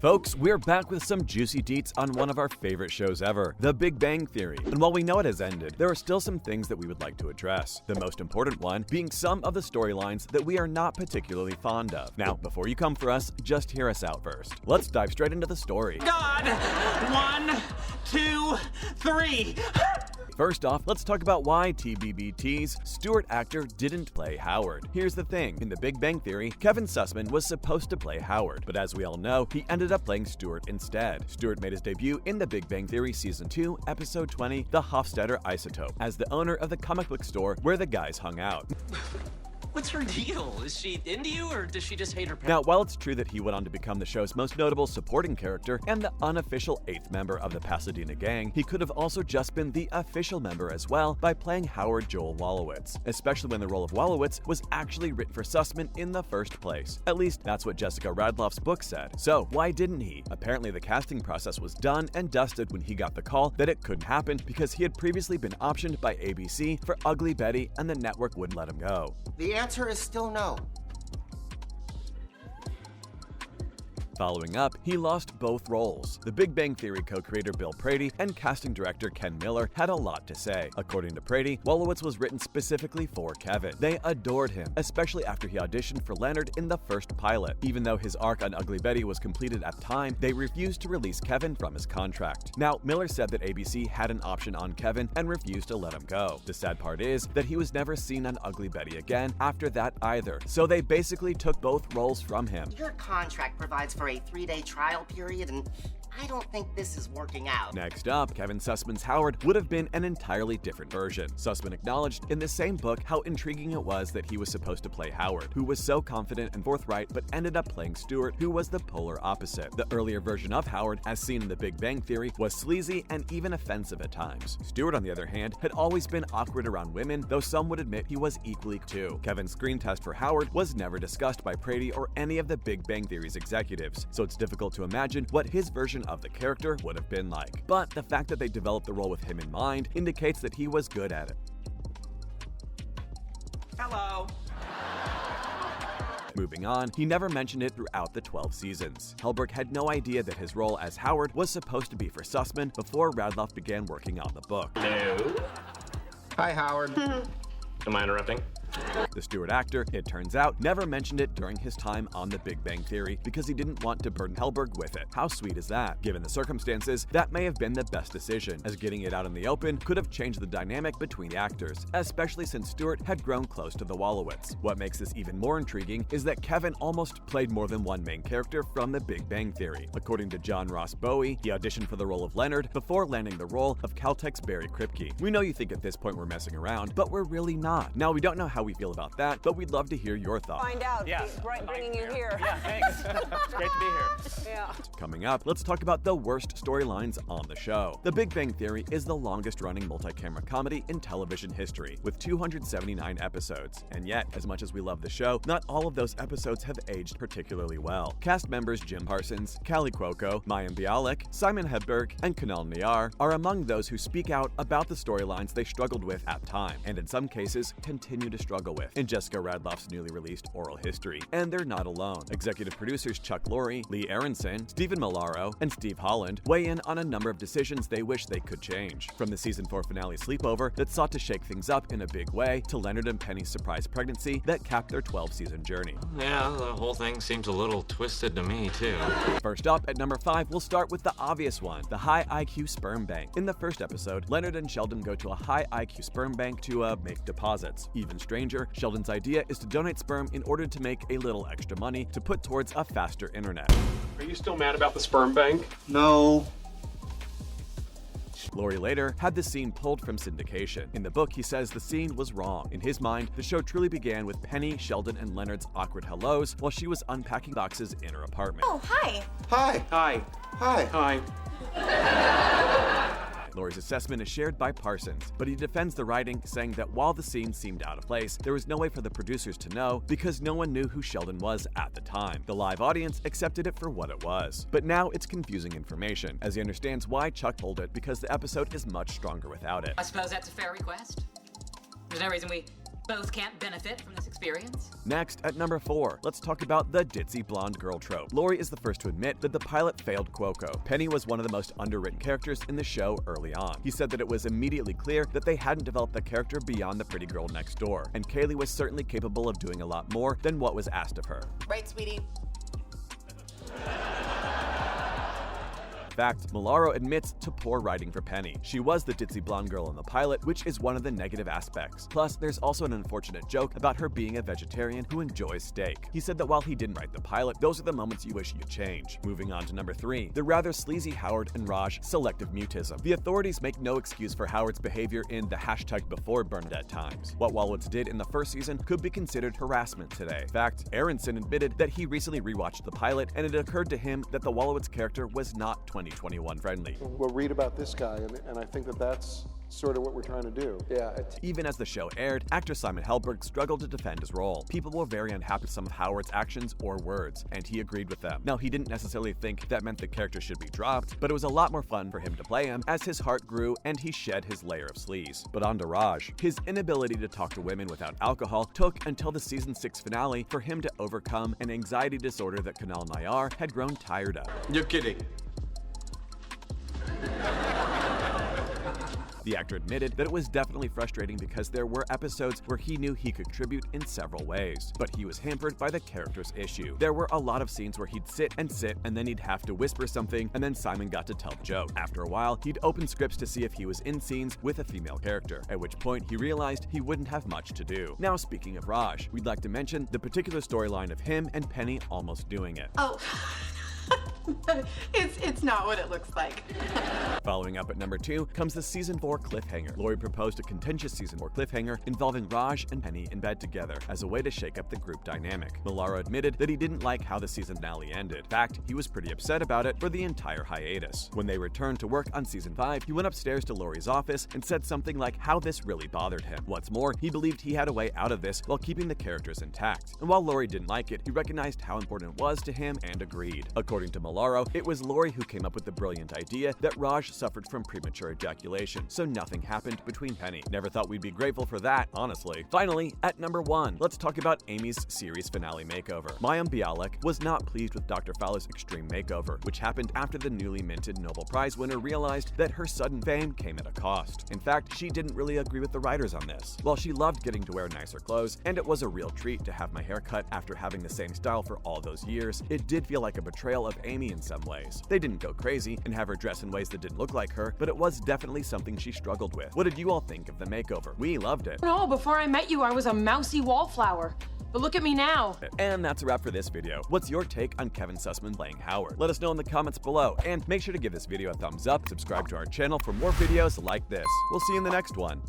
Folks, we're back with some juicy deets on one of our favorite shows ever, The Big Bang Theory. And while we know it has ended, there are still some things that we would like to address. The most important one being some of the storylines that we are not particularly fond of. Now, before you come for us, just hear us out first. Let's dive straight into the story. God! 1, 2, 3. First off, let's talk about why TBBT's Stuart actor didn't play Howard. Here's the thing, in The Big Bang Theory, Kevin Sussman was supposed to play Howard, but as we all know, he ended up playing Stuart instead. Stuart made his debut in The Big Bang Theory Season 2, Episode 20, The Hofstadter Isotope, as the owner of the comic book store where the guys hung out. What's her deal? Is she into you, or does she just hate her parents? Now, while it's true that he went on to become the show's most notable supporting character and the unofficial 8th member of the Pasadena gang, he could have also just been the official member as well by playing Howard Joel Wolowitz, especially when the role of Wolowitz was actually written for Sussman in the first place. At least, that's what Jessica Radloff's book said. So, why didn't he? Apparently, the casting process was done and dusted when he got the call that it couldn't happen because he had previously been optioned by ABC for Ugly Betty and the network wouldn't let him go. The answer is still no. Following up, he lost both roles. The Big Bang Theory co-creator Bill Prady and casting director Ken Miller had a lot to say. According to Prady, Wolowitz was written specifically for Kevin. They adored him, especially after he auditioned for Leonard in the first pilot. Even though his arc on Ugly Betty was completed at the time, they refused to release Kevin from his contract. Now, Miller said that ABC had an option on Kevin and refused to let him go. The sad part is that he was never seen on Ugly Betty again after that either, so they basically took both roles from him. Your contract provides for a 3-day trial period, and I don't think this is working out. Next up, Kevin Sussman's Howard would have been an entirely different version. Sussman acknowledged in the same book how intriguing it was that he was supposed to play Howard, who was so confident and forthright but ended up playing Stuart, who was the polar opposite. The earlier version of Howard, as seen in The Big Bang Theory, was sleazy and even offensive at times. Stuart, on the other hand, had always been awkward around women, though some would admit he was equally too. Kevin's screen test for Howard was never discussed by Prady or any of the Big Bang Theory's executives, so it's difficult to imagine what his version of the character would have been like. But the fact that they developed the role with him in mind indicates that he was good at it. Hello. Moving on, he never mentioned it throughout the 12 seasons. Helberg had no idea that his role as Howard was supposed to be for Sussman before Radloff began working on the book. Hello. Hi, Howard. Am I interrupting? The Stuart actor, it turns out, never mentioned it during his time on The Big Bang Theory because he didn't want to burden Helberg with it. How sweet is that? Given the circumstances, that may have been the best decision, as getting it out in the open could have changed the dynamic between the actors, especially since Stuart had grown close to the Wolowitz. What makes this even more intriguing is that Kevin almost played more than one main character from The Big Bang Theory. According to John Ross Bowie, he auditioned for the role of Leonard before landing the role of Caltech's Barry Kripke. We know you think at this point we're messing around, but we're really not. Now, we don't know how we feel about that, but we'd love to hear your thoughts. Find out. Yeah. Bringing you here. Yeah, thanks. It's great to be here. Yeah. Coming up, let's talk about the worst storylines on the show. The Big Bang Theory is the longest-running multi-camera comedy in television history, with 279 episodes. And yet, as much as we love the show, not all of those episodes have aged particularly well. Cast members Jim Parsons, Callie Cuoco, Mayim Bialik, Simon Hedberg, and Kunal Nayyar are among those who speak out about the storylines they struggled with at the time, and in some cases, continue to struggle with, in Jessica Radloff's newly released oral history. And they're not alone. Executive producers Chuck Lorre, Lee Aronson, Stephen Milaro, and Steve Holland weigh in on a number of decisions they wish they could change. From the season 4 finale sleepover that sought to shake things up in a big way, to Leonard and Penny's surprise pregnancy that capped their 12-season journey. Yeah, the whole thing seems a little twisted to me, too. First up, at number 5, we'll start with the obvious one, the high IQ sperm bank. In the first episode, Leonard and Sheldon go to a high IQ sperm bank to make deposits. Even stranger, Sheldon's idea is to donate sperm in order to make a little extra money to put towards a faster internet. Are you still mad about the sperm bank? No. Lorre later had the scene pulled from syndication. In the book, he says the scene was wrong. In his mind, the show truly began with Penny, Sheldon, and Leonard's awkward hellos while she was unpacking boxes in her apartment. Oh, hi. Hi. Hi. Hi. Hi. Lorre's assessment is shared by Parsons, but he defends the writing, saying that while the scene seemed out of place, there was no way for the producers to know because no one knew who Sheldon was at the time. The live audience accepted it for what it was. But now it's confusing information, as he understands why Chuck pulled it because the episode is much stronger without it. I suppose that's a fair request. There's no reason we both can't benefit from this experience. Next, at number 4, let's talk about the ditzy blonde girl trope. Laurie is the first to admit that the pilot failed Cuoco. Penny was one of the most underwritten characters in the show early on. He said that it was immediately clear that they hadn't developed the character beyond the pretty girl next door, and Kaylee was certainly capable of doing a lot more than what was asked of her. Right, sweetie? In fact, Milaro admits to poor writing for Penny. She was the ditzy blonde girl in the pilot, which is one of the negative aspects. Plus, there's also an unfortunate joke about her being a vegetarian who enjoys steak. He said that while he didn't write the pilot, those are the moments you wish you'd change. Moving on to number 3, the rather sleazy Howard and Raj selective mutism. The authorities make no excuse for Howard's behavior in the #BeforeBernadette times. What Wallowitz did in the first season could be considered harassment today. In fact, Aronson admitted that he recently rewatched the pilot, and it occurred to him that the Wallowitz character was not 2021 friendly. We'll read about this guy, and I think that that's sort of what we're trying to do. Yeah. Even as the show aired, actor Simon Helberg struggled to defend his role. People were very unhappy with some of Howard's actions or words, and he agreed with them. Now, he didn't necessarily think that meant the character should be dropped, but it was a lot more fun for him to play him as his heart grew and he shed his layer of sleaze. But on to Raj. His inability to talk to women without alcohol took until the season 6 finale for him to overcome an anxiety disorder that Kunal Nair had grown tired of. You're kidding. The actor admitted that it was definitely frustrating because there were episodes where he knew he could contribute in several ways, but he was hampered by the character's issue. There were a lot of scenes where he'd sit, and then he'd have to whisper something, and then Simon got to tell the joke. After a while, he'd open scripts to see if he was in scenes with a female character, at which point he realized he wouldn't have much to do. Now, speaking of Raj, we'd like to mention the particular storyline of him and Penny almost doing it. Oh. It's not what it looks like. Following up at number 2 comes the season 4 cliffhanger. Laurie proposed a contentious season 4 cliffhanger involving Raj and Penny in bed together as a way to shake up the group dynamic. Milaro admitted that he didn't like how the season finale ended. In fact, he was pretty upset about it for the entire hiatus. When they returned to work on season 5, he went upstairs to Laurie's office and said something like how this really bothered him. What's more, he believed he had a way out of this while keeping the characters intact. And while Laurie didn't like it, he recognized how important it was to him and agreed. According to Milaro, it was Laurie who came up with the brilliant idea that Raj suffered from premature ejaculation, so nothing happened between Penny. Never thought we'd be grateful for that, honestly. Finally, at number 1, let's talk about Amy's series finale makeover. Mayim Bialik was not pleased with Dr. Fowler's extreme makeover, which happened after the newly minted Nobel Prize winner realized that her sudden fame came at a cost. In fact, she didn't really agree with the writers on this. While she loved getting to wear nicer clothes, and it was a real treat to have my hair cut after having the same style for all those years, it did feel like a betrayal of Amy in some ways. They didn't go crazy and have her dress in ways that didn't look like her, but it was definitely something she struggled with. What did you all think of the makeover? We loved it. No, before I met you, I was a mousy wallflower. But look at me now. And that's a wrap for this video. What's your take on Kevin Sussman playing Howard? Let us know in the comments below, and make sure to give this video a thumbs up, subscribe to our channel for more videos like this. We'll see you in the next one.